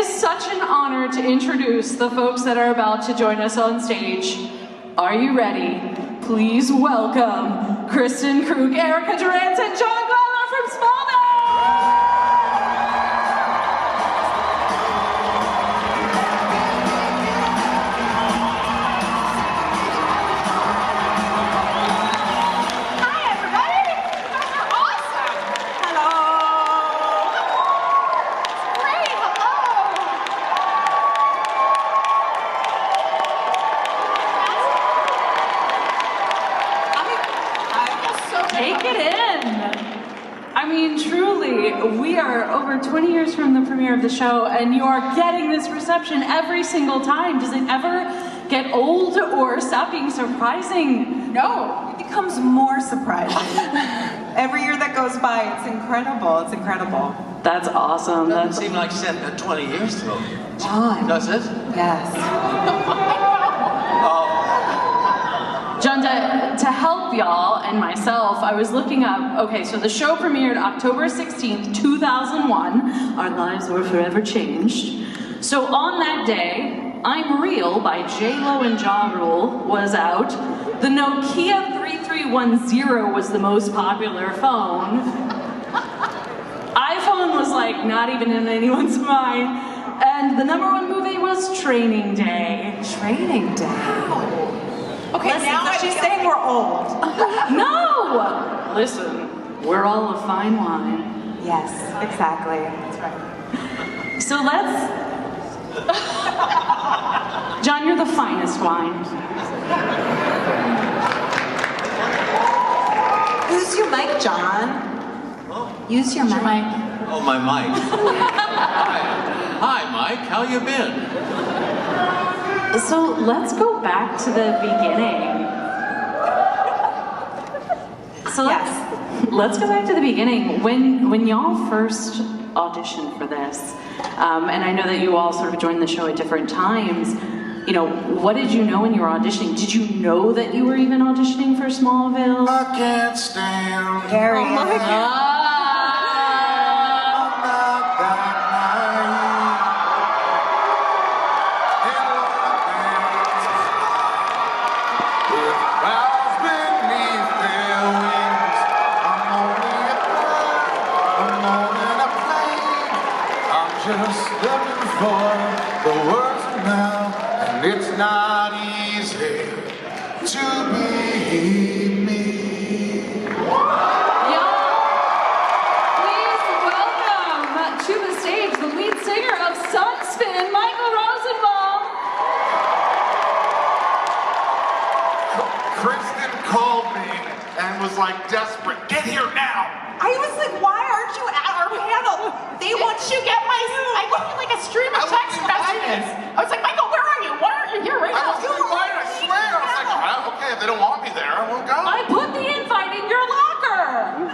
is such an honor to introduce the folks that are about to join us on stage. Are you ready? Please welcome Kristin, Kreuk, Erica, Durance, and John from Smallville! Take it in. I mean, truly, we are over 20 years from the premiere of the show, and you are getting this reception every single time. Does it ever get old or stop being surprising? No, it becomes more surprising. Every year that goes by, it's incredible. It's incredible. That's awesome. Doesn't seem like 20 years ago. John. Does it? Yes. John, to help y'all and myself, I was looking up, okay, so the show premiered October 16th, 2001. Our lives were forever changed. So on that day, I'm Real by J-Lo and Ja Rule was out. The Nokia 3310 was the most popular phone. iPhone was like not even in anyone's mind. And the #1 movie was Training Day. Training Day. Okay, Listen, now she's saying we're old. No! Listen, we're all a fine wine. Yes, exactly. That's right. So let's... John, you're the finest wine. Use your mic, John. Use your mic. Oh, my mic. Hi, Mike. How you been? So let's go back to the beginning. So let's go back to the beginning. When y'all first auditioned for this, and I know that you all sort of joined the show at different times, you know, what did you know when you were auditioning? Did you know that you were even auditioning for Smallville? I can't stand. Gary. Oh my God. Just looking for the words now, and it's not easy to be me. Y'all, please welcome to the stage the lead singer of Sunspin, Michael Rosenbaum. Kristin called me and was like desperate, get here now. I was like, why aren't you at our panel? They want you get my... I got like a stream of text messages. I was like, Michael, where are you? Why aren't you here right now? I was invited, I swear. I was like, okay, if they don't want me there, I won't go. I put the invite in your locker.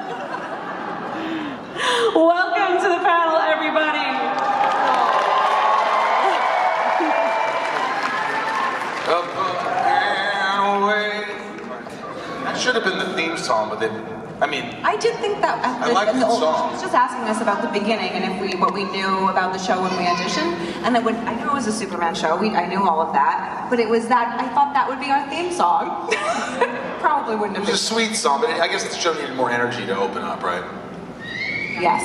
Welcome to the panel, everybody. That should have been the theme song, but I did think that. I like the song. She was just asking us about the beginning and what we knew about the show when we auditioned, and that I knew it was a Superman show. I knew all of that, but it was that I thought that would be our theme song. Probably wouldn't have it been. was a sweet song, but I guess the show needed more energy to open up, right? Yes.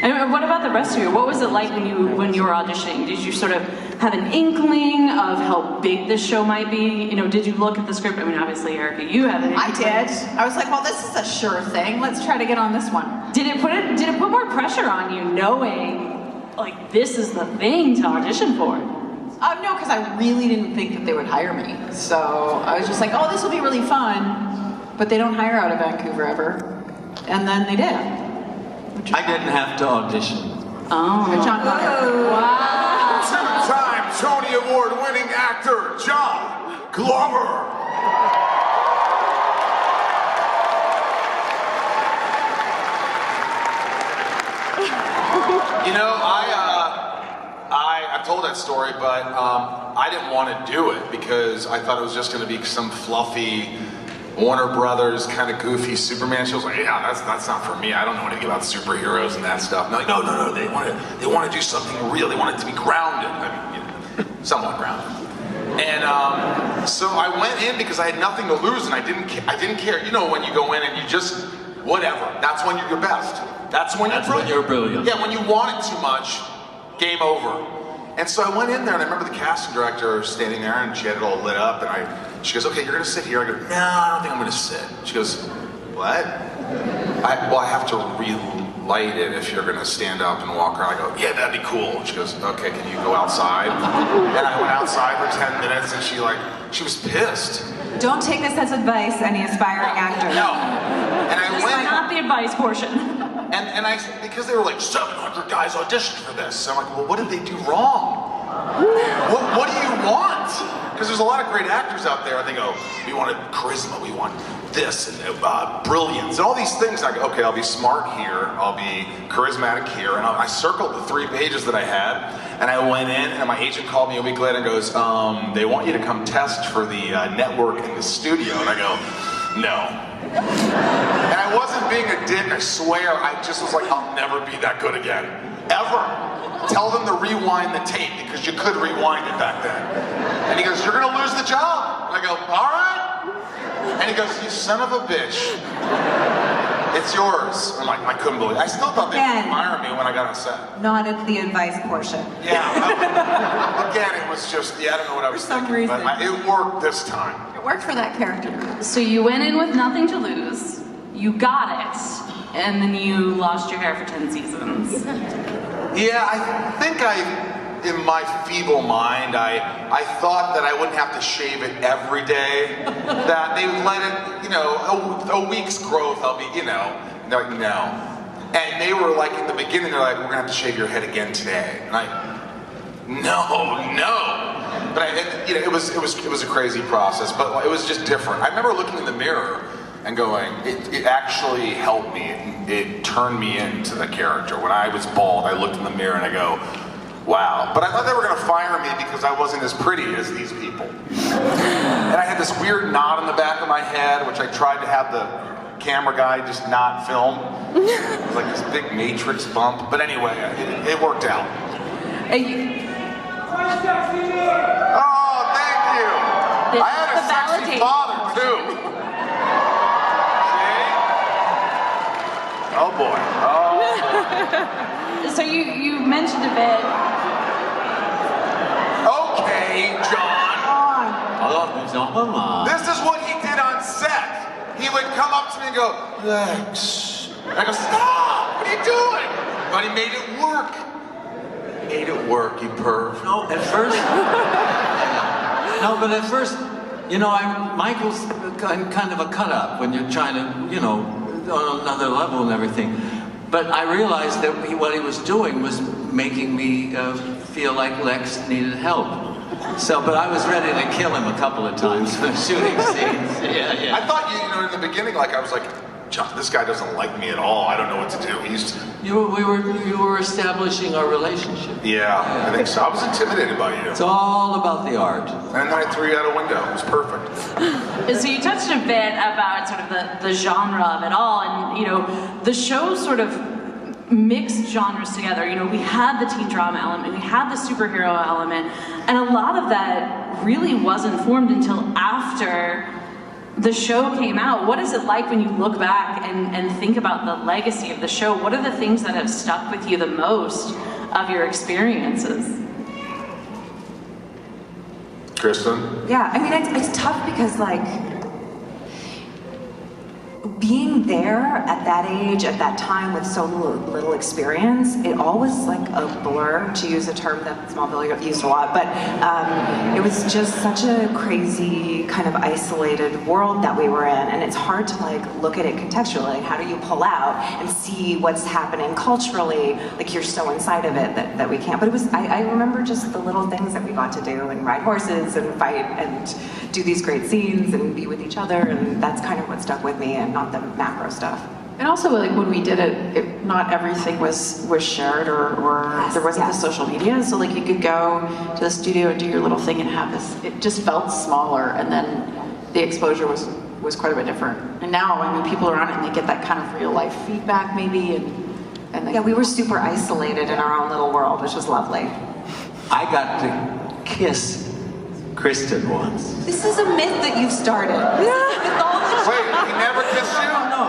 And what about the rest of you? What was it like when you were auditioning? Did you sort of have an inkling of how big this show might be? You know, did you look at the script? I mean, obviously, Erica, you have an inkling. I did. I was like, well, this is a sure thing. Let's try to get on this one. Did it put more pressure on you knowing, like, this is the thing to audition for? No, because I really didn't think that they would hire me. So I was just like, oh, this will be really fun. But they don't hire out of Vancouver ever. And then they did. I didn't have to audition. Oh. John Glover. Wow. Two-time Tony Award-winning actor, John Glover. You know, I've told that story, but I didn't want to do it because I thought it was just going to be some fluffy Warner Brothers kind of goofy Superman shows. Like, yeah, that's not for me. I don't know anything about superheroes and that stuff. And they're like, no. They want to do something real. They want it to be grounded. I mean, somewhat grounded. And so I went in because I had nothing to lose, and I didn't care. You know, when you go in and you just whatever. That's when you're your best. That's when you're brilliant. Yeah, when you want it too much, game over. And so I went in there, and I remember the casting director standing there, and she had it all lit up, and she goes, okay, you're gonna sit here. I go, no, I don't think I'm gonna sit. She goes, what? Well, I have to relight it if you're gonna stand up and walk around. I go, yeah, that'd be cool. She goes, okay, can you go outside? And I went outside for 10 minutes, and she was pissed. Don't take this as advice, any aspiring actor. No. And I This went. is not the advice portion. And because they were like 700 guys auditioned for this, so I'm like, well, what did they do wrong? What do you want? Because there's a lot of great actors out there, and they go, we wanted charisma, we want this, and brilliance, and all these things. I go, okay, I'll be smart here, I'll be charismatic here, and I circled the 3 pages that I had, and I went in, and my agent called me a week later and goes, they want you to come test for the network in the studio, and I go, no. And I wasn't being a dick, I swear, I just was like, I'll never be that good again. Ever. Tell them to rewind the tape, because you could rewind it back then. And he goes, you're gonna lose the job. And I go, all right. And he goes, you son of a bitch. It's yours. I'm like, I couldn't believe it. I still thought they'd admire me when I got on set. Not at the advice portion. Yeah. Again, it was just, I don't know what I was thinking. reason. But it worked this time. It worked for that character. So you went in with nothing to lose, you got it, and then you lost your hair for 10 seasons. Yeah, I think in my feeble mind, I thought that I wouldn't have to shave it every day, that they would let it, a week's growth, I'll be, they're like, no. And they were like, in the beginning, they're like, we're gonna have to shave your head again today. And no. But it was a crazy process, but it was just different. I remember looking in the mirror and going, it actually helped me. It turned me into the character. When I was bald, I looked in the mirror and I go, wow. But I thought they were gonna fire me because I wasn't as pretty as these people. And I had this weird knot on the back of my head, which I tried to have the camera guy just not film. It was like this big matrix bump. But anyway, it worked out. Oh, thank you. I had a sexy father, too. Oh boy. So you mentioned a bit. Okay, John. Oh, This is what he did on set. He would come up to me and go, Lex. I go, stop! What are you doing? But he made it work. He made it work, you perv. No, at first, Michael's kind of a cut-up when you're trying to, on another level and everything. But I realized that what he was doing was making me feel like Lex needed help. But I was ready to kill him a couple of times for shooting scenes. Yeah. I thought, in the beginning, I was like, John, this guy doesn't like me at all. I don't know what to do. You were establishing our relationship. Yeah, I think so. I was intimidated by you. It's all about the art. And then I threw you out a window. It was perfect. So you touched a bit about sort of the genre of it all, and the show sort of mixed genres together. We had the teen drama element, we had the superhero element, and a lot of that really wasn't formed until after the show came out. What is it like when you look back and think about the legacy of the show? What are the things that have stuck with you the most of your experiences? Kristin? Yeah, I mean, it's tough because, being there at that age, at that time, with so little experience, it all was like a blur, to use a term that Smallville used a lot, but it was just such a crazy, kind of isolated world that we were in, and it's hard to look at it contextually. How do you pull out and see what's happening culturally? You're so inside of it that we can't. But I remember just the little things that we got to do, and ride horses and fight and do these great scenes and be with each other, and that's kind of what stuck with me, and not the macro stuff. And also, when we did it, not everything was shared, or there wasn't the social media, so you could go to the studio and do your little thing and have this. It just felt smaller, and then the exposure was was quite a bit different. And now, I mean, people are on it and they get that kind of real life feedback maybe, and they, Yeah, we were super isolated in our own little world, which was lovely. I got to kiss Kristin once. This is a myth that you've started. This is a mythology. Wait, he never kissed you?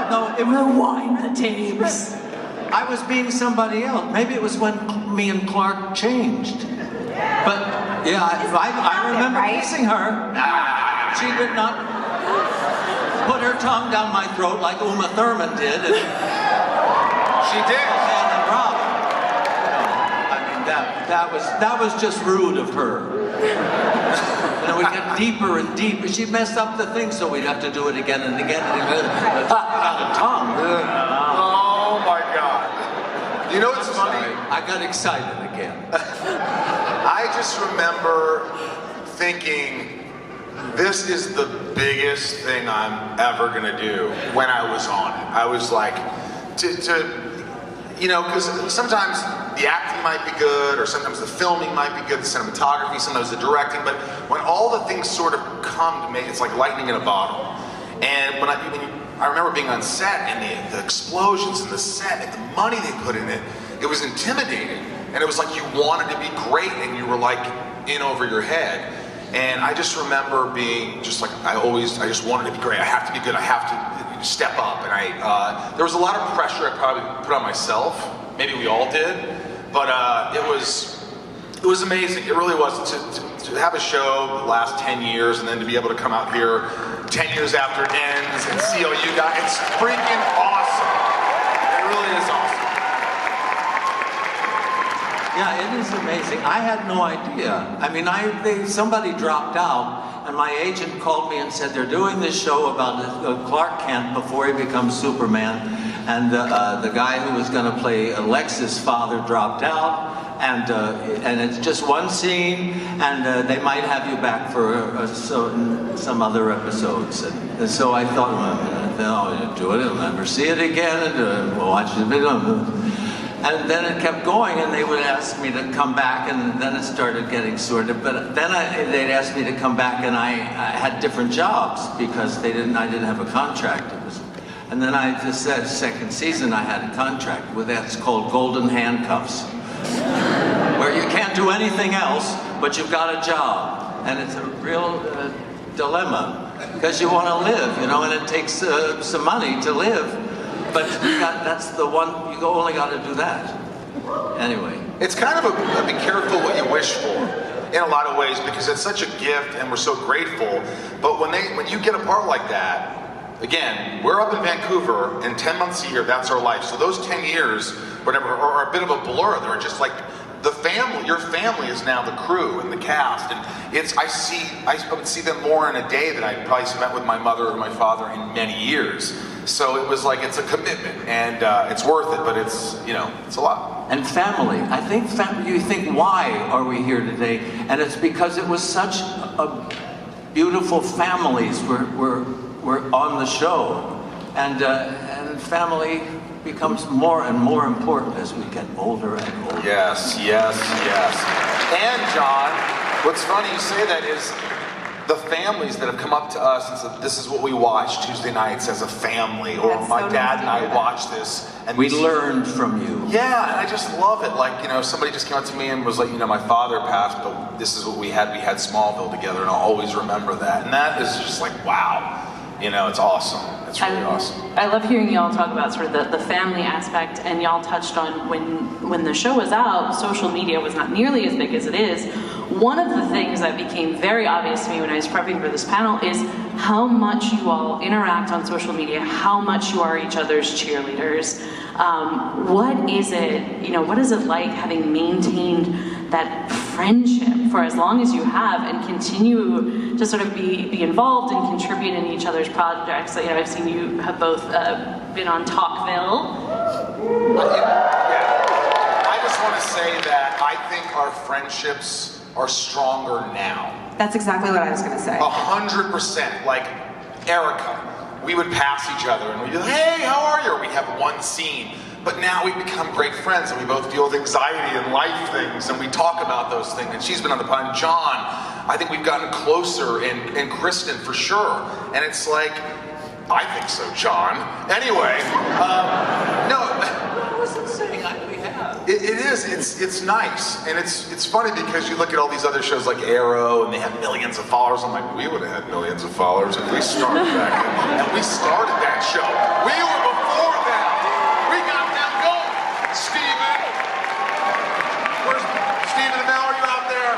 No, it Rewind the tapes. I was being somebody else. Maybe it was when me and Clark changed. But yeah, I remember right? kissing her. She did not put her tongue down my throat like Uma Thurman did. And She did. and Rob. I mean, that was just rude of her. And it would get deeper and deeper. She messed up the thing, so we'd have to do it again and again and again. Not a tongue. Oh my God. You know what's funny? I got excited again. I just remember thinking, this is the biggest thing I'm ever gonna do when I was on it. I was like, you know, because sometimes the acting might be good, or sometimes the filming might be good, the cinematography, sometimes the directing, but when all the things sort of come to me, it's like lightning in a bottle. And when I remember being on set and the explosions in the set and the money they put in it, it was intimidating. And it was like you wanted to be great and you were like in over your head. And I just remember being just like, I just wanted to be great. I have to be good. I have to step up. And there was a lot of pressure I probably put on myself. Maybe we all did. But it was amazing. It really was to have a show last 10 years and then to be able to come out here 10 years after it ends and see all you guys. It's freaking awesome. It really is awesome. Yeah, it is amazing. I had no idea. I mean, somebody dropped out, and my agent called me and said they're doing this show about Clark Kent before he becomes Superman, and the guy who was going to play Lex's father dropped out, and it's just one scene, and they might have you back for some other episodes. And so I thought, well, I'll do it, I'll never see it again, and we'll watch the video. And then it kept going, and they would ask me to come back, and then it started getting sorted. But then they'd ask me to come back, and I had different jobs because I didn't have a contract. And then the second season, I had a contract with that's called Golden Handcuffs, where you can't do anything else, but you've got a job, and it's a real dilemma because you want to live, you know, and it takes some money to live. But that's the one, you only got to do that. Anyway. It's kind of a be careful what you wish for in a lot of ways because it's such a gift and we're so grateful. But when you get a part like that, again, we're up in Vancouver and 10 months a year, that's our life. So those 10 years, whatever, are a bit of a blur. They're just like the family, your family is now the crew and the cast. And I would see them more in a day than I probably spent with my mother or my father in many years. So it was like, it's a commitment and it's worth it, but it's, you know, it's a lot. And family. I think you think, why are we here today? And it's because it was such a beautiful families were on the show. And family becomes more and more important as we get older and older. Yes. And John, what's funny you say that is, the families that have come up to us and said, this is what we watch Tuesday nights as a family, or That's my so dad nice and to I hear that. watch this. And We learned from you. Yeah, and I just love it. Like, you know, somebody just came up to me and was like, you know, my father passed, but this is what we had. We had Smallville together, and I'll always remember that. And that is just like, wow. You know, it's awesome. It's really awesome. I love hearing y'all talk about sort of the family aspect, and y'all touched on when the show was out, social media was not nearly as big as it is. One of the things that became very obvious to me when I was prepping for this panel is how much you all interact on social media, how much you are each other's cheerleaders. What is it, you know, what is it like having maintained that friendship for as long as you have and continue to sort of be involved and contribute in each other's projects? You know, I've seen you have both been on Talkville. Yeah. I just want to say that I think our friendships are stronger now. That's exactly what I was going to say. 100%. Like Erica, we would pass each other and we'd be like, hey, how are you? Or we'd have one scene. But now we've become great friends, and we both deal with anxiety and life things, and we talk about those things. And she's been on the pod. And John, I think we've gotten closer, and Kristin for sure. And it's like, I think so, John. Anyway, no. I wasn't saying we have. It is. It's nice, and it's funny because you look at all these other shows like Arrow, and they have millions of followers. I'm like, we would have had millions of followers if we started back then. And we started that show. We were before them. We got them going. Steven, where's Steven and Mel? Are you out there?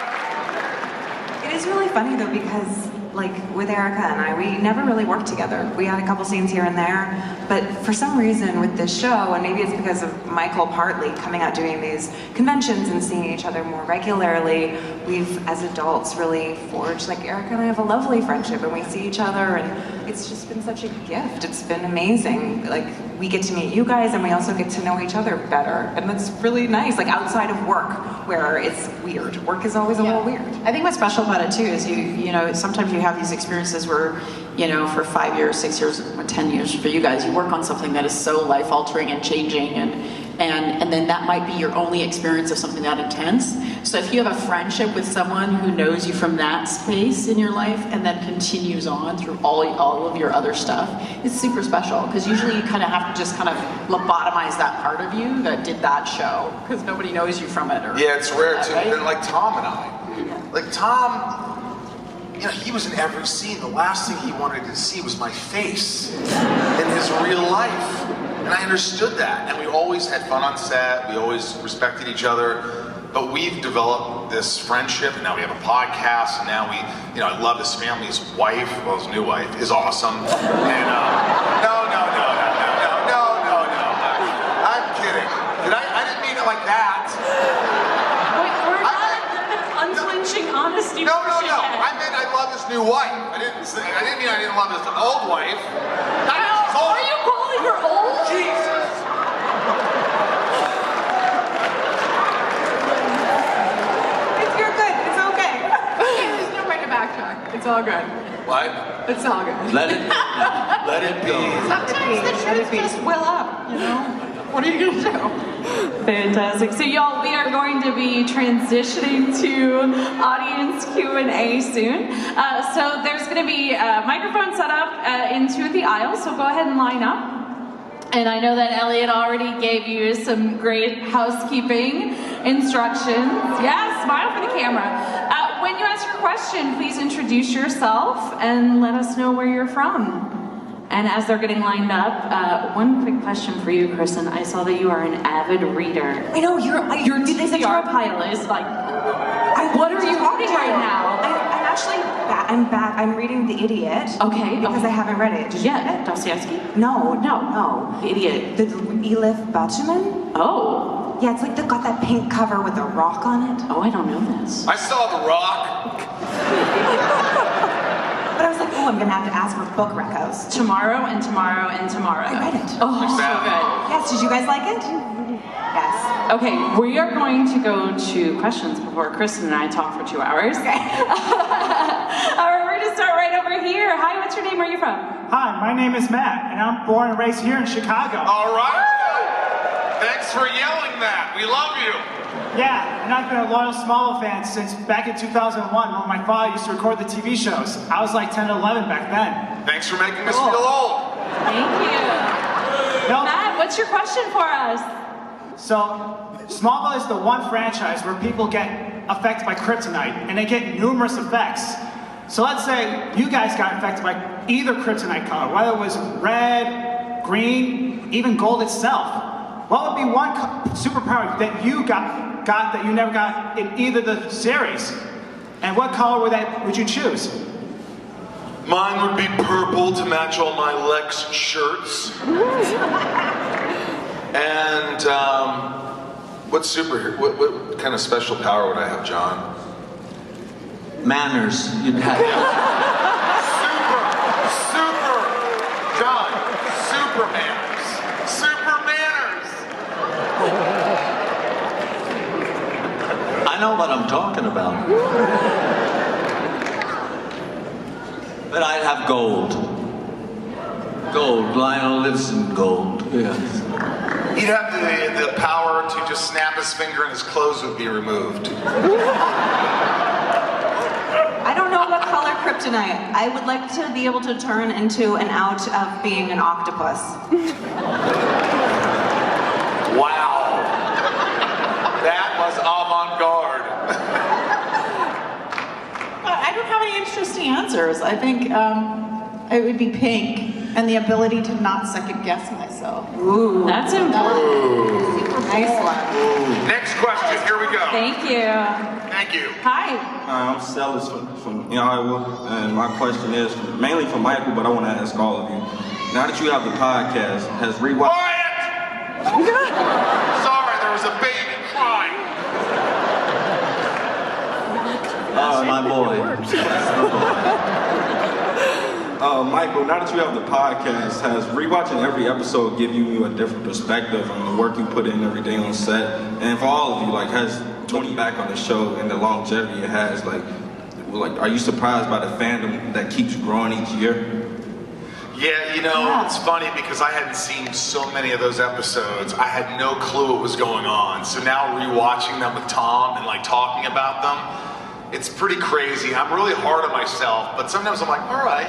It is really funny though because like with Erica and I, we never really worked together. We had a couple scenes here and there, but for some reason with this show, and maybe it's because of Michael partly coming out doing these conventions and seeing each other more regularly, we've as adults really forged, like Erica and I have a lovely friendship and we see each other and it's just been such a gift. It's been amazing. Like we get to meet you guys and we also get to know each other better. And that's really nice, like outside of work where it's weird. Work is always a little weird. I think what's special about it too is you know, sometimes you have these experiences where, you know, for 5 years, 6 years, 10 years for you guys, you work on something that is so life altering and changing and then that might be your only experience of something that intense. So if you have a friendship with someone who knows you from that space in your life and then continues on through all of your other stuff, it's super special because usually you kind of have to just kind of lobotomize that part of you that did that show because nobody knows you from it. Or Yeah, it's rare that, too. right? And like Tom and I, like Tom, you know, he was in every scene. The last thing he wanted to see was my face in his real life. And I understood that. And we always had fun on set. We always respected each other. But we've developed this friendship, and now we have a podcast, and now we, you know, I love his family. His wife, well, his new wife, is awesome. And no. I'm kidding. I didn't mean it like that. Wait, we're not unflinching honesty. No. I meant I love his new wife. I didn't mean I didn't love his old wife. Are you calling her old? Jesus. You're good. It's okay. There's no way to backtrack. It's all good. What? It's all good. Let it be. Sometimes the truth just will up, you know? What are you gonna do? Fantastic. So y'all, we are going to be transitioning to audience Q&A soon. So there's going to be a microphone set up in two of the aisles, so go ahead and line up. And I know that Elliot already gave you some great housekeeping instructions. Yeah, smile for the camera. When you ask your question, please introduce yourself and let us know where you're from. And as they're getting lined up, one quick question for you, Kristin. I saw that you are an avid reader. I know Your TBR pile is like, what are you reading right now? I'm actually back. I'm reading The Idiot. Okay. Because I haven't read it. Did you read Yeah, it? Dostoevsky? No. The Idiot. The Elif Batuman? Oh. Yeah, it's like they got that pink cover with a rock on it. Oh, I don't know this. I saw The Rock. But I was like, oh, I'm gonna have to ask for book recos. Tomorrow and tomorrow and tomorrow. I read it. Oh, so good. Yes, did you guys like it? Yes. Okay, we are going to go to questions before Kristin and I talk for 2 hours. Okay. All right, we're gonna start right over here. Hi, what's your name? Where are you from? Hi, my name is Matt, and I'm born and raised here in Chicago. All right. Thanks for yelling that. We love you. Yeah, and I've been a loyal Smallville fan since back in 2001 when my father used to record the TV shows. I was like 10 or 11 back then. Thanks for making us feel old. Thank you. No, Matt, what's your question for us? so, Smallville is the one franchise where people get affected by kryptonite, and they get numerous effects. So let's say you guys got affected by either kryptonite color, whether it was red, green, even gold itself. What would be one superpower that you got that you never got in either of the series? And what color would you choose? Mine would be purple to match all my Lex shirts. And what kind of special power would I have, John? Manners. You'd have. Super, John, super manners. Super manners. I know what I'm talking about. But I'd have gold. Gold. Lionel lives in gold. Yes. He'd have the power to just snap his finger and his clothes would be removed. I don't know what color kryptonite. I would like to be able to turn into and out of being an octopus. Wow. That was avant-garde. I don't have any interesting answers. I think it would be pink and the ability to not second guess myself. Ooh, that's important. Super nice one. Next question, here we go. Thank you. Thank you. Hi. Hi, I'm Celis from Iowa, and my question is mainly for Michael, but I want to ask all of you. Now that you have the podcast, has rewatch... Quiet! Sorry, there was a baby crying. Oh, my boy. Michael, now that you have the podcast, has rewatching every episode give you a different perspective on the work you put in every day on set? And for all of you, like, has looking back on the show and the longevity it has, like, are you surprised by the fandom that keeps growing each year? Yeah, you know, it's funny because I hadn't seen so many of those episodes. I had no clue what was going on. So now rewatching them with Tom and like talking about them, it's pretty crazy. I'm really hard on myself, but sometimes I'm like, all right,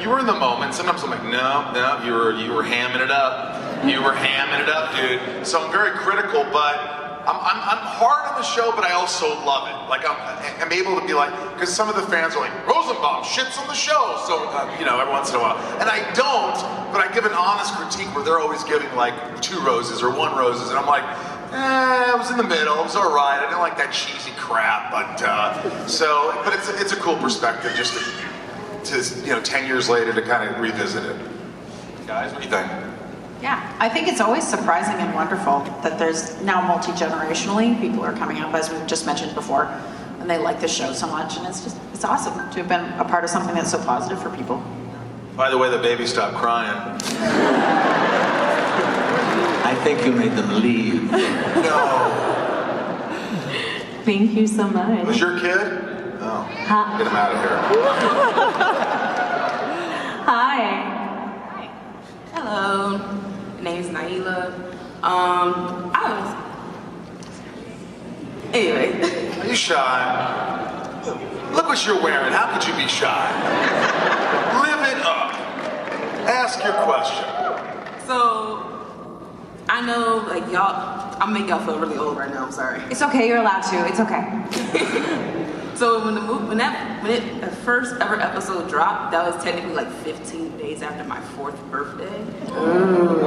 you were in the moment. Sometimes I'm like, no, you were hamming it up. You were hamming it up, dude. So I'm very critical, but I'm hard on the show, but I also love it. Like I'm able to be like, because some of the fans are like, Rosenbaum shits on the show. So you know, every once in a while, and I don't, but I give an honest critique where they're always giving like 2 roses or 1 roses, and I'm like, I was in the middle. It was all right. I didn't like that cheesy crap, but it's a cool perspective just to 10 years later to kind of revisit it. Guys, what do you think? Yeah, I think it's always surprising and wonderful that there's now multi-generationally people are coming up, as we've just mentioned before, and they like the show so much, and it's awesome to have been a part of something that's so positive for people. By the way, the baby stopped crying. I think you made them leave. No. Thank you so much. Was your kid? Oh, get him out of here. Hi. Hello, my name's Naila. Anyway. Are you shy? Look what you're wearing. How could you be shy? Live it up. Ask your question. So, I know, like, y'all, I'm making y'all feel really old right now, I'm sorry. It's okay, you're allowed to. It's okay. So when the first ever episode dropped, that was technically like 15 days after my 4th birthday. Ooh.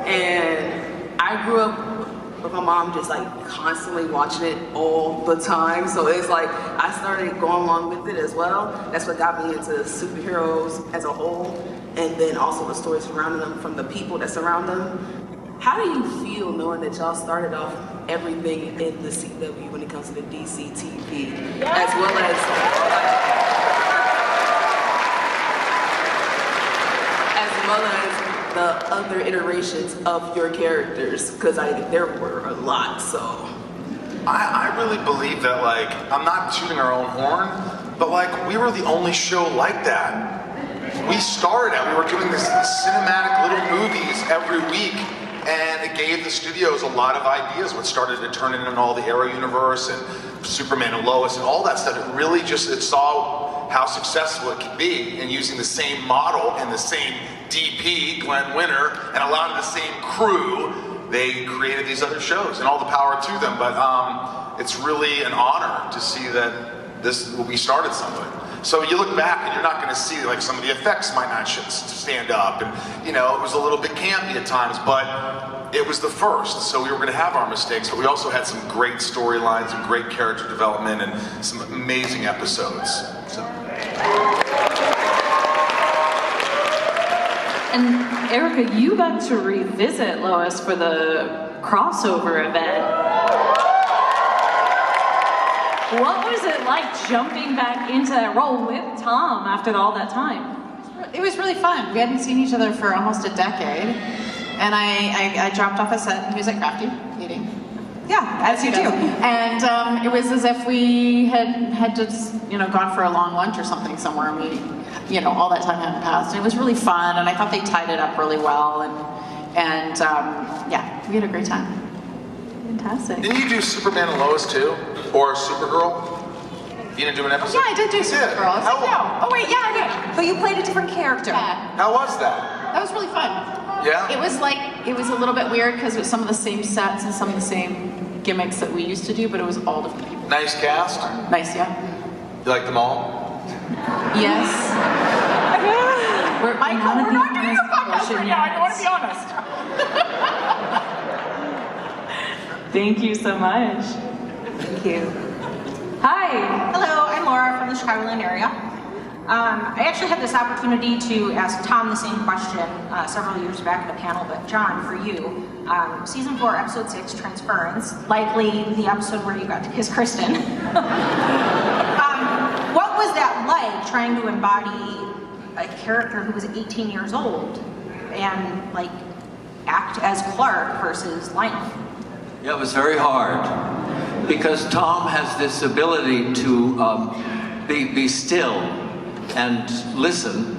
And I grew up with my mom just like constantly watching it all the time. So it's like I started going along with it as well. That's what got me into superheroes as a whole, and then also the stories surrounding them from the people that surround them. How do you feel knowing that y'all started off everything in the CW when it comes to the DC TV, as well as the other iterations of your characters? Because there were a lot, so. I really believe that, like, I'm not shooting our own horn, but like, we were the only show like that. We started out, we were doing these cinematic little movies every week, and it gave the studios a lot of ideas, which started to turn into all the Arrow universe and Superman and Lois and all that stuff. It really it saw how successful it could be in using the same model and the same DP, Glenn Winter, and a lot of the same crew. They created these other shows, and all the power to them. But it's really an honor to see that we started something. So you look back and you're not going to see, like, some of the effects might not stand up, and it was a little bit campy at times, but it was the first, so we were going to have our mistakes, but we also had some great storylines and great character development and some amazing episodes. So. And Erica, you got to revisit Lois for the crossover event. What was it like jumping back into that role with Tom after all that time? It was really fun. We hadn't seen each other for almost a decade, and I dropped off a set, and he was at Crafty eating. Yeah, as you do. And it was as if we had just gone for a long lunch or something somewhere, and we all that time hadn't passed. And it was really fun, and I thought they tied it up really well, and And yeah, we had a great time. Fantastic. Didn't you do Superman and Lois too? Or Supergirl? You didn't do an episode? Yeah, I did do Supergirl. It's like, How- no. Oh wait, yeah, I did. But you played a different character. Yeah, How was that? that was really fun. Yeah? It was a little bit weird because it was some of the same sets and some of the same gimmicks that we used to do, but it was all different people. Nice cast? Nice, yeah. You like them all? Yes. Michael, we're not doing a podcast question right now. I yet. want to be honest. Thank you so much. Thank you. Hi. Hello, I'm Laura from the Chicagoland area. I actually had this opportunity to ask Tom the same question several years back in a panel, but John, for you, season 4, episode 6, Transference, likely the episode where you got to kiss Kristin. What was that like, trying to embody a character who was 18 years old and like act as Clark versus Lionel? Yeah, it was very hard because Tom has this ability to be still and listen,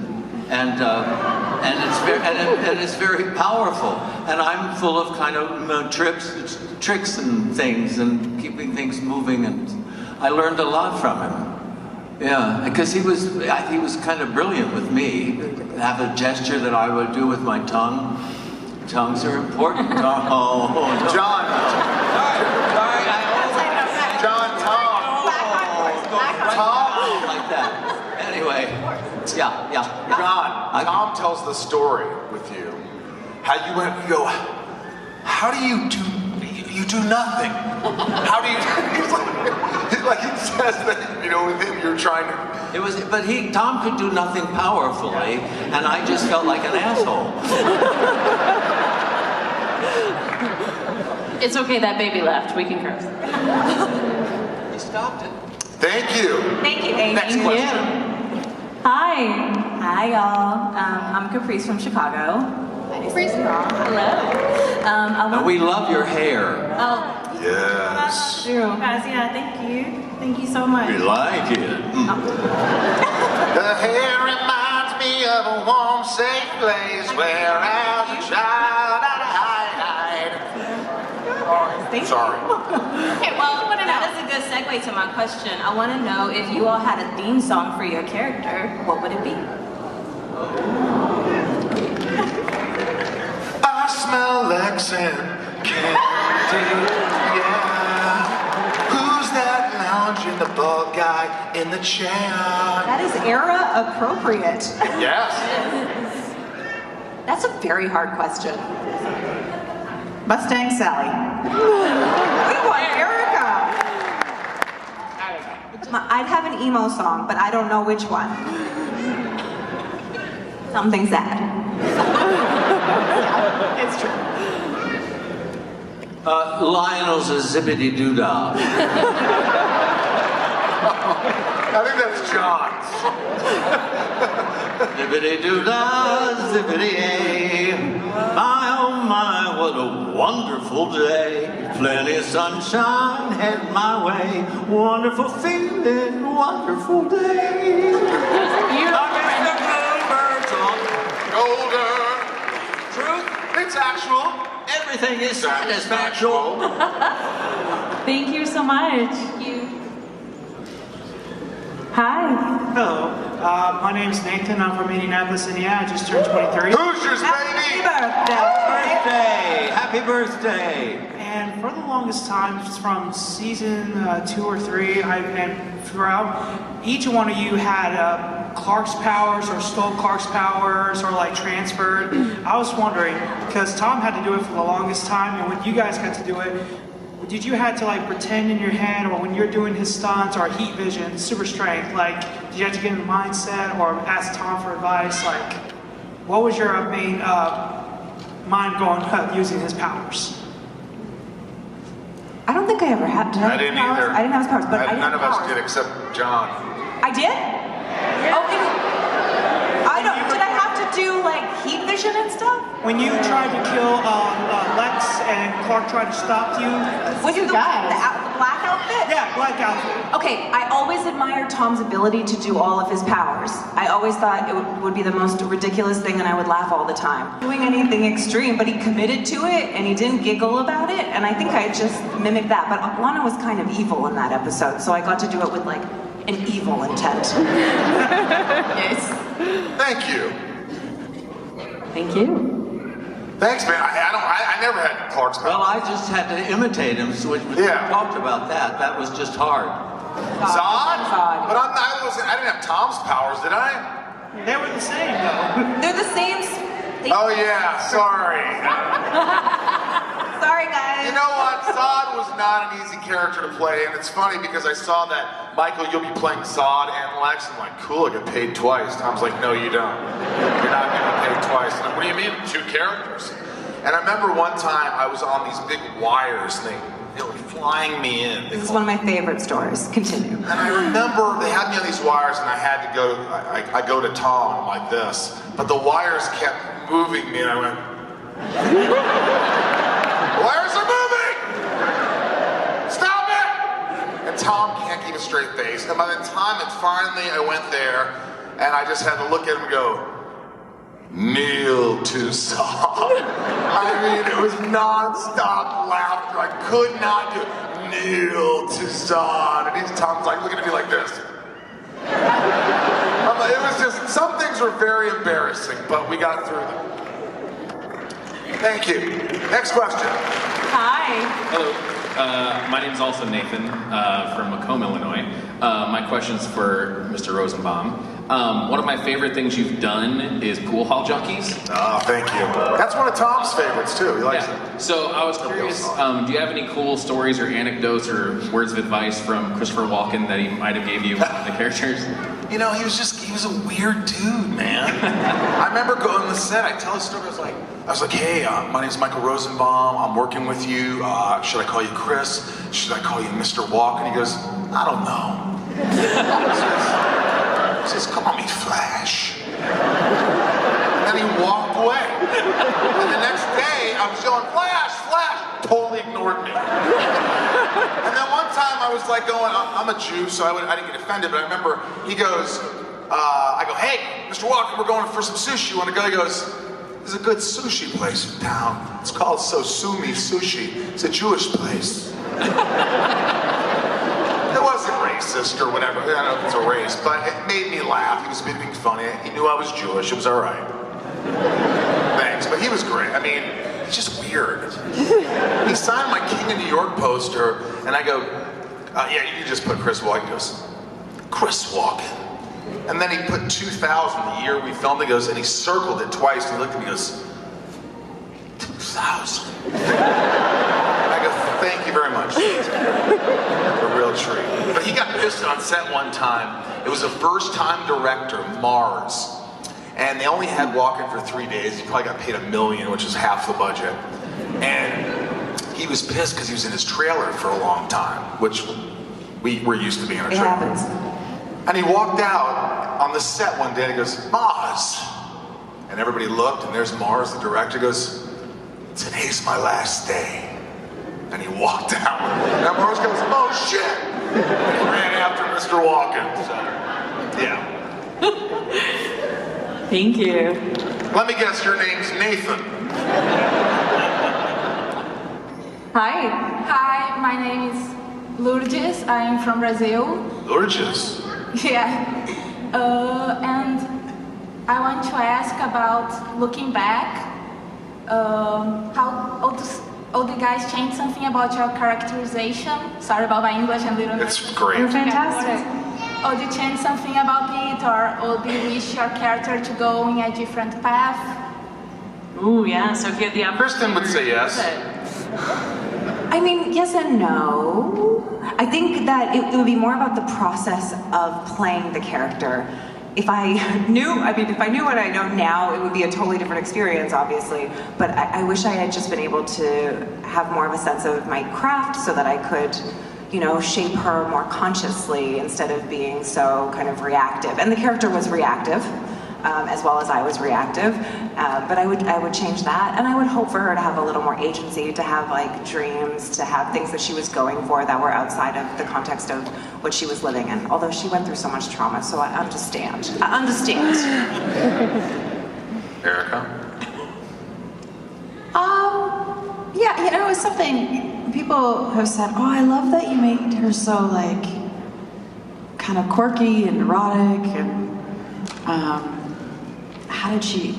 and it's very powerful. And I'm full of kind of tricks and things, and keeping things moving. And I learned a lot from him. Yeah, because he was kind of brilliant with me. Have a gesture that I would do with my tongue. Tongues are important. Oh, no. John. Sorry, John, Tom. like that. Anyway, yeah. Tom tells the story with you. How you went, you go, how do you do, you do nothing. How do you, he's like he says that, with him you're trying to. But Tom could do nothing powerfully, and I just felt like an asshole. It's okay, that baby left. We can curse. He stopped it. Thank you. Thank you, Amy. Next question. Hi. Hi, y'all. I'm Caprice from Chicago. Caprice, hello. And we love your hair. Yes. True. Guys, yeah, thank you. Thank you so much. We like it. The hair reminds me of a warm, safe place where as a child I'd hide. Sorry. Okay, well, that is a good segue to my question. I want to know if you all had a theme song for your character, what would it be? I smell Lex and candy, yeah. Who's that lounging, the bald guy in the chair? That is era appropriate. Yes. That's a very hard question. Mustang Sally. We want Erica. I'd have an emo song, but I don't know which one. Something sad. It's true. Lionel's a zippity-doo-dah. I think that's John's. Zippity-doo-dah, zippity-ay. My, oh my, what a wonderful day. Plenty of sunshine headed my way. Wonderful feeling, wonderful day. Golden. Truth, It's actual. everything is satisfactual. Thank you so much. Thank you. Hi. Hello, my name's Nathan. I'm from Indianapolis, Indiana. I just turned 23. Hoosiers, Happy baby. birthday. Happy birthday. And for the longest time, from season 2 or 3, and throughout, each one of you had Clark's powers or stole Clark's powers or like transferred. I was wondering, because Tom had to do it for the longest time, and when you guys got to do it, did you have to like pretend in your head, or when you're doing his stunts or heat vision, super strength, like did you have to get in the mindset or ask Tom for advice? Like, what was your main mind going using his powers? I don't think I ever had. I didn't either. I didn't have his powers, but I didn't None have of us powers. did except John. I did? Oh, I don't. Did I have to do like heat vision and stuff? When you tried to kill Lex and Clark tried to stop you, Was it the black outfit? yeah, black outfit. Okay, I always admired Tom's ability to do all of his powers. I always thought it would be the most ridiculous thing and I would laugh all the time. Doing anything extreme, but he committed to it and he didn't giggle about it, and I think I just mimicked that. But Lana was kind of evil in that episode, so I got to do it with like an evil intent. Yes. Thank you. Thank you. Thanks, man. I never had Clark's Well, powers. I just had to imitate him, so we talked about that. That was just hard. Zod? Zod. But I didn't have Tom's powers, did I? They were the same, though. They're the same. Oh yeah, sorry. Sorry, guys. You know what? Zod was not an easy character to play, and it's funny because I saw that, Michael, you'll be playing Zod and Lex. I'm like, cool, I get paid twice. Tom's like, no, you don't. You're not getting paid twice. And I'm, what do you mean, 2 characters? And I remember one time I was on these big wires, and they were flying me in. This is one of my favorite stories. Continue. And I remember they had me on these wires, and I had to go. I go to Tom like this, but the wires kept moving me, and I went. Wires are moving! Stop it! And Tom can't keep a straight face. And by the time finally I went there, and I just had to look at him and go, kneel to Zod. I mean, it was non-stop laughter. I could not do kneel to Zod. And Tom's like looking at me like this. It was just, some things were very embarrassing, but we got through them. Thank you. Next question. Hi. Hello. My name is also Nathan from Macomb, Illinois. My question's for Mr. Rosenbaum. One of my favorite things you've done is pool hall junkies. Oh, thank you. That's one of Tom's favorites too. He likes it. So I was curious, do you have any cool stories or anecdotes or words of advice from Christopher Walken that he might have gave you the characters? You know, he was a weird dude, man. I remember going on the set, I tell a story, I was like, hey, my name's Michael Rosenbaum, I'm working with you, should I call you Chris? Should I call you Mr. Walken? He goes, I don't know. He says, call me Flash. And he walked away. And the next day, I was yelling, Flash, Flash, totally ignored me. And then one time I was like going, I'm a Jew, so I didn't get offended, but I remember he goes, I go, hey, Mr. Walken, we're going for some sushi. You want to go? He goes, there's a good sushi place in town. It's called Sosumi Sushi. It's a Jewish place. It wasn't racist or whatever. I don't know if it's a race, but it made me laugh. He was being funny. He knew I was Jewish. It was all right. Thanks, but he was great. I mean, he's just weird. He signed my King of New York poster, and I go, yeah, you just put Chris Walken. He goes, Chris Walken. And then he put 2000, the year we filmed it, goes, and he circled it twice, and he looked at me and goes, 2000. I go, thank you very much. A real treat. But he got pissed on set one time. It was a first-time director, Mars. And they only had Walken for 3 days. He probably got paid $1 million, which is half the budget. And he was pissed because he was in his trailer for a long time, which we're used to being in a trailer. It happens. And he walked out on the set one day and he goes, Mars. And everybody looked, and there's Mars, the director, goes, today's my last day. And he walked out. And Mars goes, oh shit! And he ran after Mr. Walken. So, yeah. Thank you. Let me guess, your name's Nathan. Hi. Hi, my name is Lourdes. I'm from Brazil. Lourdes? Yeah. And I want to ask about looking back, how all the guys changed something about your characterization. Sorry about my English and little. It's great. You're fantastic. Or they changed something about it, or they wish your character to go in a different path. Ooh, yeah. So if you had the opportunity, Kristin would say yes. I mean, yes and no. I think that it would be more about the process of playing the character. If I knew what I know now, it would be a totally different experience, obviously. But I wish I had just been able to have more of a sense of my craft so that I could, shape her more consciously instead of being so kind of reactive. And the character was reactive. as well as I was reactive. But I would change that, and I would hope for her to have a little more agency, to have like dreams, to have things that she was going for that were outside of the context of what she was living in. Although she went through so much trauma, so I understand. I understand. Erica? Yeah, you know, it's something people have said, oh, I love that you made her so like kind of quirky and erotic, and how did you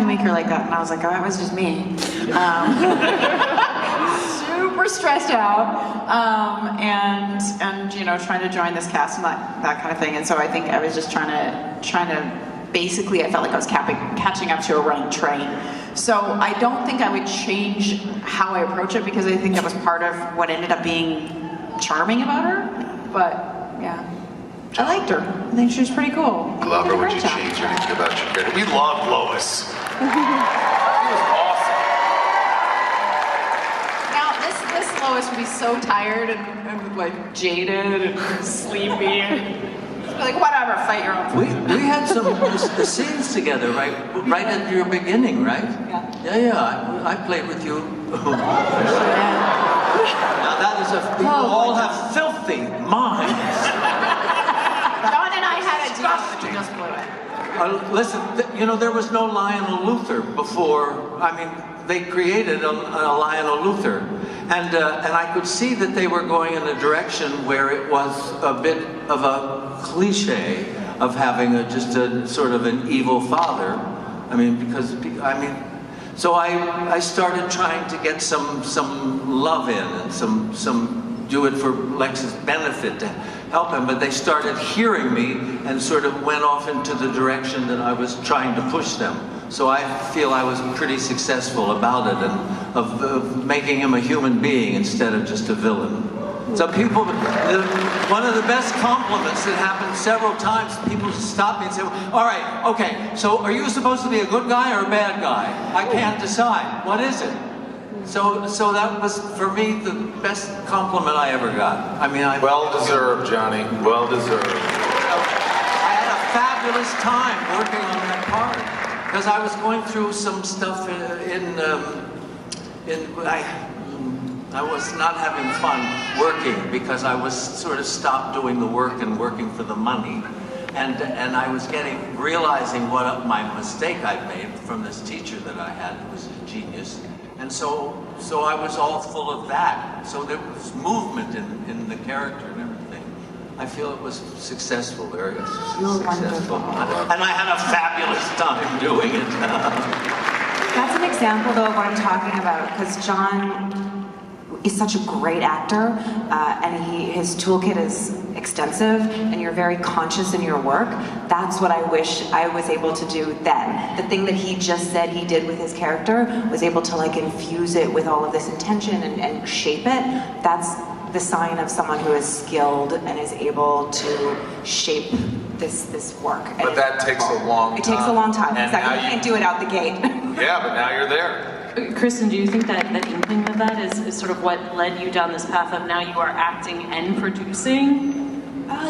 make her like that? And I was like, oh, it was just me. Super stressed out, and you know, trying to join this cast and that kind of thing. And so I think I was just trying to basically, I felt like I was catching up to a running train. So I don't think I would change how I approach it, because I think that was part of what ended up being charming about her. But yeah, I liked her. I think she was pretty cool. Glover, would you change anything about your character? We loved Lois. She was awesome. Now this Lois would be so tired and like jaded and sleepy. Like, whatever, fight your own. We had some the scenes together, right at your beginning, right? Yeah. I played with you. Now that is you all have filthy minds. John and I had a deal, just blew it. Listen, you know, there was no Lionel Luthor before. I mean, they created a Lionel Luthor, and I could see that they were going in a direction where it was a bit of a cliche of having just a sort of an evil father. I mean, so I started trying to get some love in, and some do it for Lex's benefit to help him, but they started hearing me and sort of went off into the direction that I was trying to push them. So I feel I was pretty successful about it, and of making him a human being instead of just a villain. So people, one of the best compliments that happened several times, people stop me and say, all right, okay, so are you supposed to be a good guy or a bad guy? I can't decide. What is it? So that was, for me, the best compliment I ever got. I mean, well deserved, Johnny. Well deserved. I had a fabulous time working on that part, because I was going through some stuff I was not having fun working, because I was sort of stopped doing the work and working for the money. And I was realizing what my mistake I'd made from this teacher that I had, who was a genius. And so I was all full of that. So there was movement in the character and everything. I feel it was successful, very successful. And I had a fabulous time doing it. That's an example, though, of what I'm talking about, because John is such a great actor, and his toolkit is extensive, and you're very conscious in your work. That's what I wish I was able to do then. The thing that he just said he did with his character was able to like infuse it with all of this intention and shape it. That's the sign of someone who is skilled and is able to shape this work. But that takes a long time. It takes a long time. And exactly. You can't do it out the gate. Yeah, but now you're there. Kristin, do you think that inkling of that is sort of what led you down this path of now you are acting and producing?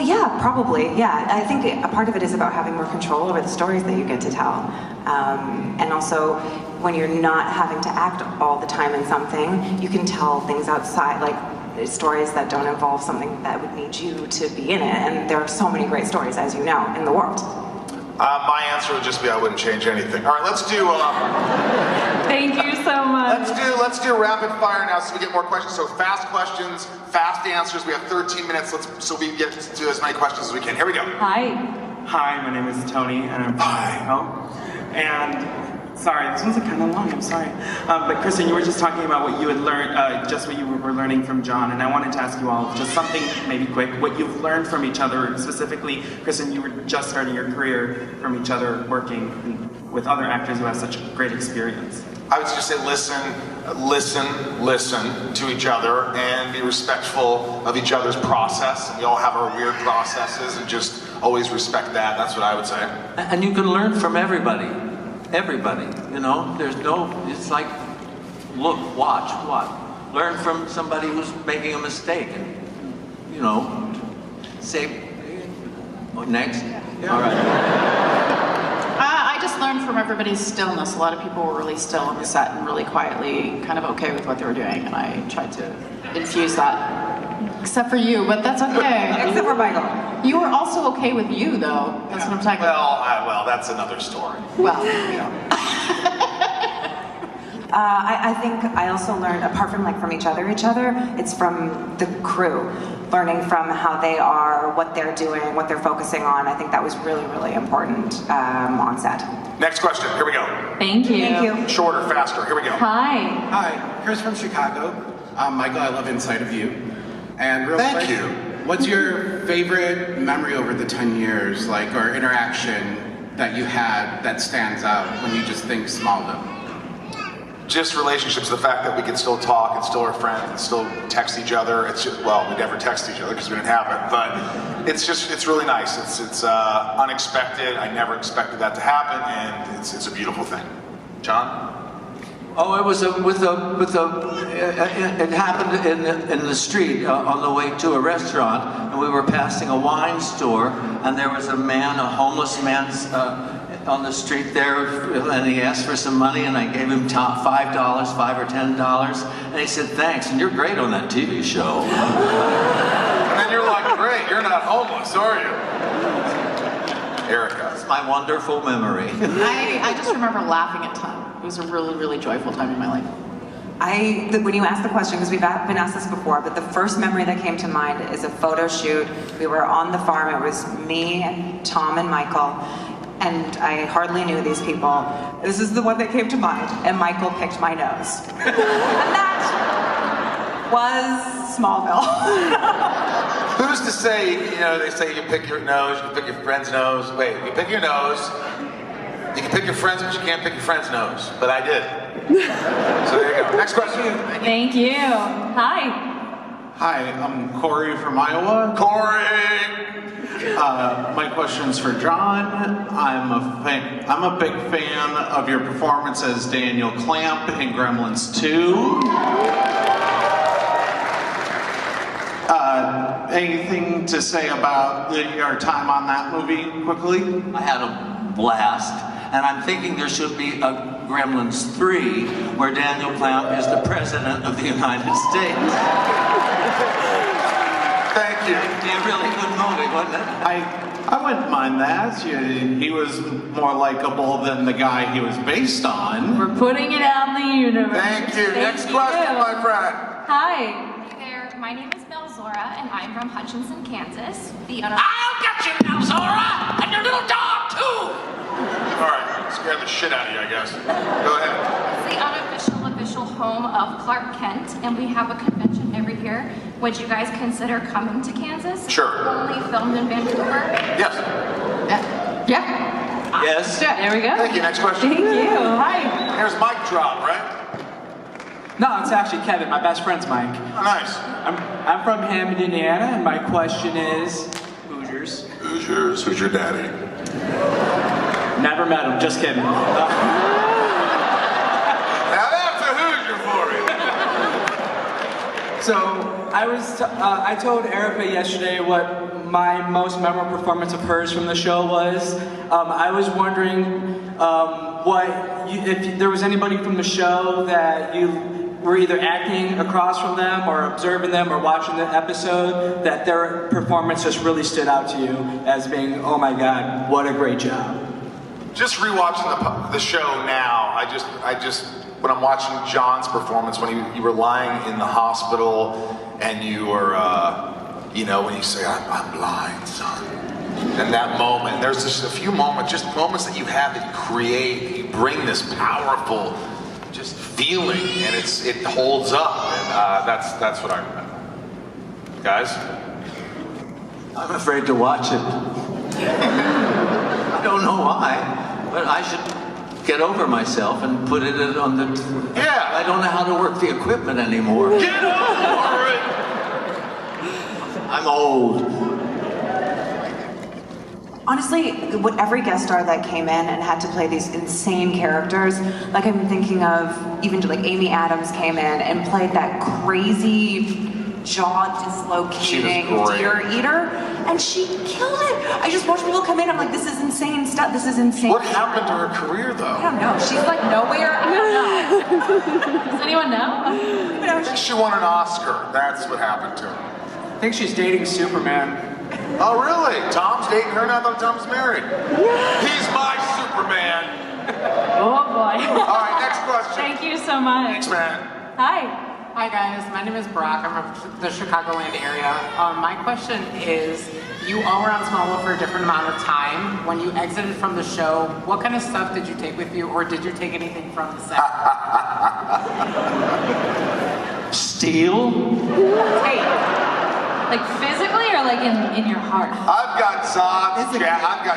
Yeah, probably. Yeah, I think a part of it is about having more control over the stories that you get to tell. And also, when you're not having to act all the time in something, you can tell things outside, like stories that don't involve something that would need you to be in it. And there are so many great stories, as you know, in the world. My answer would just be I wouldn't change anything. All right, let's do. Thank you so much. Let's do rapid fire now, so we get more questions. So fast questions, fast answers. We have 13 minutes, so we get to do as many questions as we can. Here we go. Hi. Hi, my name is Tony, and I'm from Mexico. And sorry, this one's kind of long. I'm sorry. But Kristin, you were just talking about what you had learned, just what you were learning from John, and I wanted to ask you all just something maybe quick. What you've learned from each other, specifically, Kristin, you were just starting your career from each other, working with other actors who have such great experience. I would just say listen to each other and be respectful of each other's process. We all have our weird processes, and just always respect that. That's what I would say. And you can learn from everybody. Everybody, you know, it's like, look, watch, what? Learn from somebody who's making a mistake, and, you know, say, next. Yeah. All right. just learned from everybody's stillness. A lot of people were really still on the set and really quietly, kind of okay with what they were doing, and I tried to infuse that. Except for you, but that's okay. Except for Michael. You were also okay with you, though. That's what I'm talking about. Well, that's another story. Well, I think I also learned, apart from from each other, it's from the crew. Learning from how they are, what they're doing, what they're focusing on. I think that was really, really important on set. Next question, here we go. Thank you. Thank you. Shorter, faster, here we go. Hi. Hi, Chris from Chicago. Michael, I love Inside of You. And real Thank quick, you. What's your favorite memory over the 10 years, or interaction that you had that stands out when you just think Smallville? Just relationships, the fact that we can still talk and still are friends and still text each other. It's just, well, we never text each other because we didn't have it, but it's really nice. It's unexpected. I never expected that to happen, and it's a beautiful thing. John? Oh, it was it happened in the street on the way to a restaurant, and we were passing a wine store, and there was a homeless man on the street there, and he asked for some money, and I gave him $5 or $10, and he said, thanks, and you're great on that TV show. And then you're like, great, you're not homeless, are you? Erica. That's my wonderful memory. I just remember laughing at time. It was a really, really joyful time in my life. When you asked the question, because we've been asked this before, but the first memory that came to mind is a photo shoot. We were on the farm. It was me and Tom and Michael, and I hardly knew these people. This is the one that came to mind, and Michael picked my nose. And that was Smallville. Who's to say, they say you can pick your nose, you can pick your friend's nose. Wait, you pick your nose, you can pick your friend's, but you can't pick your friend's nose. But I did. So there you go. Next question. Thank you. Hi. Hi, I'm Corey from Iowa. Corey! My question's for John. I'm a big fan of your performance as Daniel Clamp in Gremlins 2. Anything to say about your time on that movie, quickly? I had a blast, and I'm thinking there should be a Gremlins 3 where Daniel Clamp is the President of the United States. Thank you. Yeah, really good movie, wasn't it? I wouldn't mind that. He was more likable than the guy he was based on. We're putting it out in the universe. Thank you. Next question, my friend. Hi. Hey there, my name is Melzora, and I'm from Hutchinson, Kansas. I'll get you, Melzora, and your little dog, too! All right, scared the shit out of you, I guess. Go ahead. It's the unofficial official home of Clark Kent, and we have a convention every year. Would you guys consider coming to Kansas? Sure. Only filmed in Vancouver? Yes. Yeah. Yes. There we go. Thank you. Next question. Thank you. Hi. Here's mic drop, right? No, it's actually Kevin. My best friend's Mike. Oh, nice. I'm from Hammond, Indiana, and my question is, Hoosiers. Hoosiers. Who's your daddy? Never met him. Just kidding. Now that's a Hoosier for you. So I told Erica yesterday what my most memorable performance of hers from the show was. I was wondering if there was anybody from the show that you were either acting across from them or observing them or watching the episode that their performance just really stood out to you as being, oh my God, what a great job. Just rewatching the show now, I just when I'm watching John's performance, when you were lying in the hospital and you were, when you say, I'm blind, son. And that moment, there's just a few moments, just moments that you have that you create, that you bring this powerful, just feeling, and it holds up, and that's what I remember. Guys? I'm afraid to watch it. I don't know why, but I should get over myself and put it on the... Yeah! I don't know how to work the equipment anymore. Get over it! I'm old. Honestly, every guest star that came in and had to play these insane characters, like I'm thinking of even like Amy Adams came in and played that crazy jaw-dislocating She was great. deer eater, and she killed it. I just watch people come in, I'm like, this is insane stuff, this is insane. What happened to her career, though? I don't know, she's like nowhere, I don't know. Does anyone know? I think she won an Oscar. That's what happened to her. I think she's dating Superman. Oh, really? Tom's dating her now? I thought Tom's married. He's my Superman. Oh boy. All right, next question. Thank you so much. Thanks, man. Hi. Hi guys, my name is Brock. I'm from the Chicagoland area. My question is, you all were on Smallville for a different amount of time. When you exited from the show, what kind of stuff did you take with you, or did you take anything from the set? Steel? Hey. Like physically or like in your heart? I've got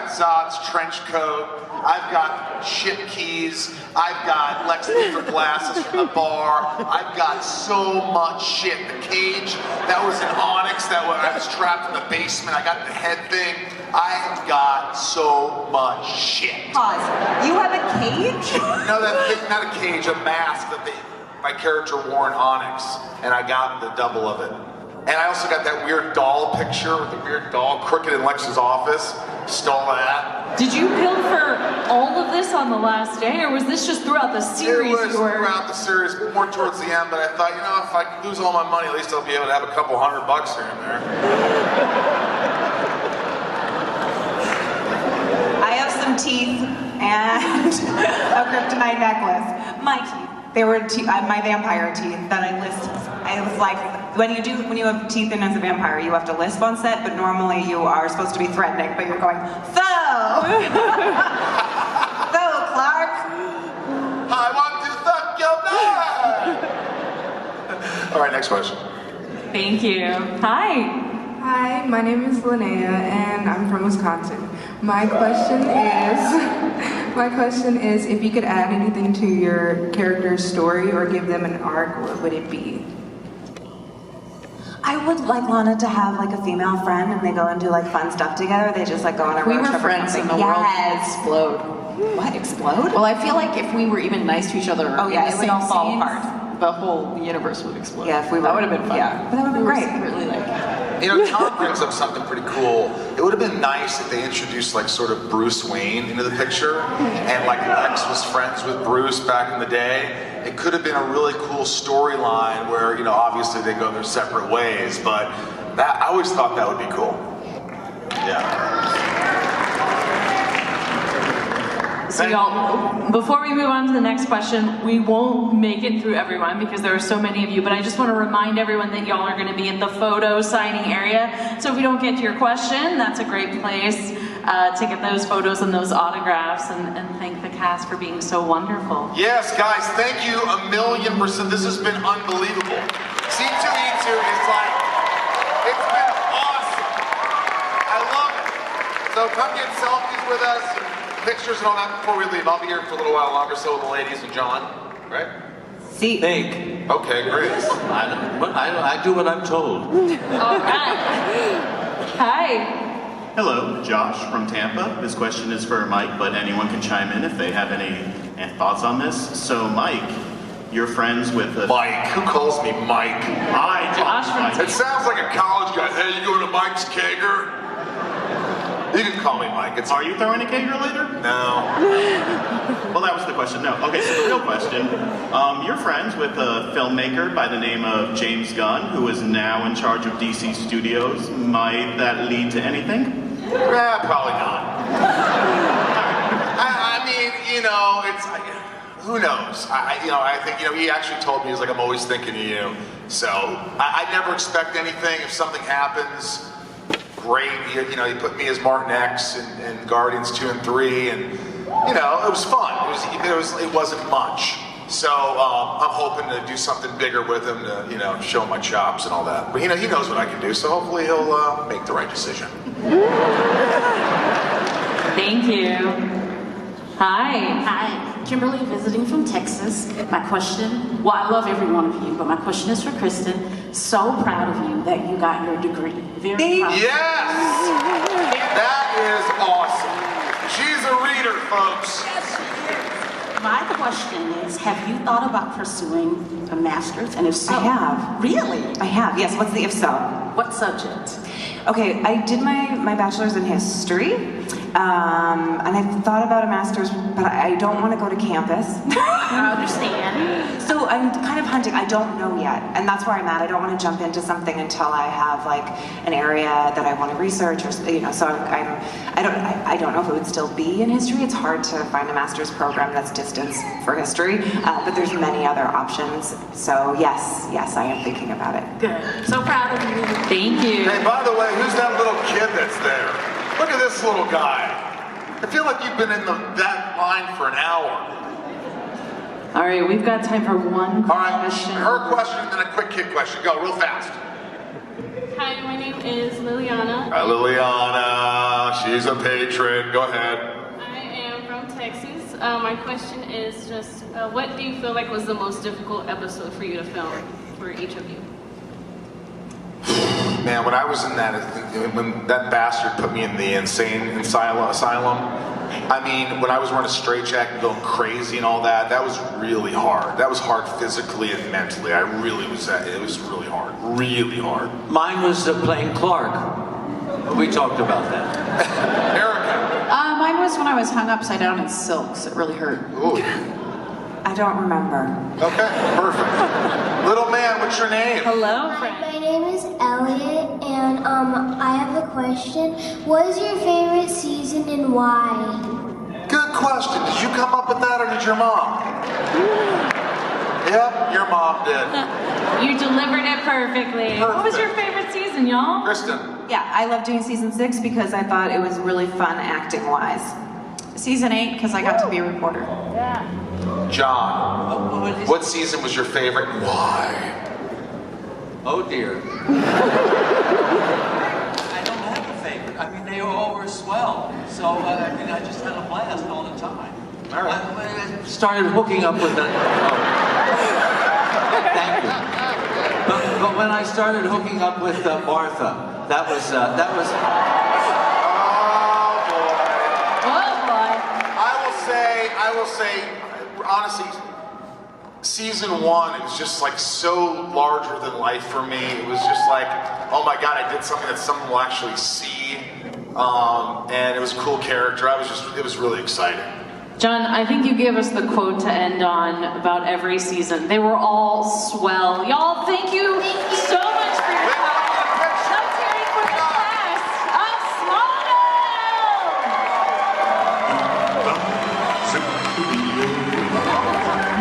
Zod's trench coat. I've got chip keys. I've got Lex Luthor glasses from the bar. I've got so much shit. The cage that was in Onyx that I was trapped in the basement. I got the head thing. I have got so much shit. Pause. You have a cage? No, that thing, not a cage, a mask that my character wore in Onyx, and I got the double of it. And I also got that weird doll picture with the weird doll crooked in Lex's office. Stole that. Did you build for all of this on the last day, or was this just throughout the series? It was throughout the series, more towards the end, but I thought, if I lose all my money, at least I'll be able to have a couple $100 here and there. I have some teeth and a kryptonite necklace. My teeth. They were my vampire teeth that I listed. I was like, when you have teeth in as a vampire, you have to lisp on set, but normally you are supposed to be threatening, but you're going, so Clark. I want to suck your blood. All right, next question. Thank you. Hi. Hi, my name is Linnea, and I'm from Wisconsin. My question is, if you could add anything to your character's story or give them an arc, what would it be? I would like Lana to have like a female friend, and they go and do like fun stuff together. They just like go on a road We trip were or friends and the something. world would Yes. explode. What, explode? Well, I feel like if we were even nice to each other, Oh, yeah, in it the would all same fall scenes, apart. The whole universe would explode. Yeah, if we were, that would have been fun. Yeah, but that would have been great. Secretly, like, Tom brings up something pretty cool. It would have been nice if they introduced like sort of Bruce Wayne into the picture, and like Lex was friends with Bruce back in the day. It could have been a really cool storyline where, obviously they go their separate ways, but I always thought that would be cool. Yeah. So y'all, before we move on to the next question, we won't make it through everyone because there are so many of you, but I just want to remind everyone that y'all are going to be at the photo signing area. So if we don't get to your question, that's a great place to get those photos and those autographs and thank the cast for being so wonderful. Yes, guys, thank you 1,000,000%. This has been unbelievable. C2E2 is like, it's been awesome. I love it. So come get selfies with us, and pictures and all that before we leave. I'll be here for a little while longer, so will the ladies and John, right? See. Fake. Okay, great. I do what I'm told. All right. Hi. Hello, Josh from Tampa. This question is for Mike, but anyone can chime in if they have any thoughts on this. So, Mike, you're friends with Mike. Who calls me Mike? Josh from It sounds like a college guy. Hey, you going to Mike's Kager? You can call me Mike. Are you throwing a Kager later? No. Well, that was the question. No. Okay, so the real question. You're friends with a filmmaker by the name of James Gunn, who is now in charge of DC Studios. Might that lead to anything? Probably not. I mean, it's... Who knows? I think, he actually told me, he's like, I'm always thinking of you. So, I never expect anything. If something happens, great. You put me as Martin X in Guardians 2 and 3, and, it was fun. It wasn't much. So, I'm hoping to do something bigger with him to, show my chops and all that. But, he knows what I can do, so hopefully he'll make the right decision. Thank you. Hi. Hi. Kimberly visiting from Texas. My question, I love every one of you, but my question is for Kristin. So proud of you that you got your degree. Very proud. Yes! That is awesome. She's a reader, folks. My question is, have you thought about pursuing a master's? And if so, I have. Really? I have, yes. What's the if so? What subject? Okay, I did my bachelor's in history, and I've thought about a master's, but I don't want to go to campus. I understand. So I'm kind of hunting. I don't know yet, and that's where I'm at. I don't want to jump into something until I have like an area that I want to research, or So I don't know if it would still be in history. It's hard to find a master's program that's distance for history, but there's many other options. So yes, I am thinking about it. Good. So proud of you. Thank you. Hey, by the way, who's that little kid that's there? Look at this little guy. I feel like you've been in that line for an hour. All right, we've got time for one question. Her question and then a quick kid question. Go, real fast. Hi, my name is Liliana. Hi, Liliana. She's a patron. Go ahead. I am from Texas. My question is just, what do you feel like was the most difficult episode for you to film, for each of you? Man, when I was in when that bastard put me in the insane asylum, I mean, when I was wearing a straitjacket going crazy and all that, that was really hard. That was hard physically and mentally. It was really hard. Really hard. Mine was playing Clark. We talked about that. Erica. Mine was when I was hung upside down in silks. It really hurt. Ooh. I don't remember. Okay, perfect. Little man, what's your name? Hello, friend. My name is Elliot, and I have a question. What is your favorite season and why? Good question. Did you come up with that, or did your mom? Yep, your mom did. You delivered it perfectly. What was your favorite season, y'all? Kristin. Yeah, I love doing season 6 because I thought it was really fun acting-wise. Season 8 because I got to be a reporter. Yeah. John, what season was your favorite and why? Oh dear. I don't have a favorite. I mean, they all were swell. So, I just had a blast all the time. All right. I started hooking up with that. Thank you. But when I started hooking up with Martha, that was. Oh boy. I will say, honestly, season 1 is just like so larger than life for me. It was just like, oh my God, I did something that someone will actually see. And it was a cool character. It was really exciting. John, I think you gave us the quote to end on about every season. They were all swell. Y'all, thank you so much for your time. Let's hear it for the cast of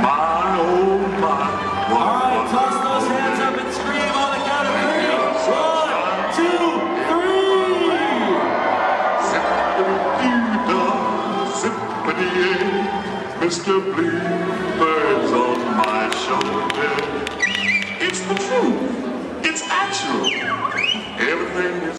My, oh my. All right, toss those hands up and scream on the count of 1, 2, 3. Mr. Bluebird's on my shoulder. It's the truth. It's actual. Everything is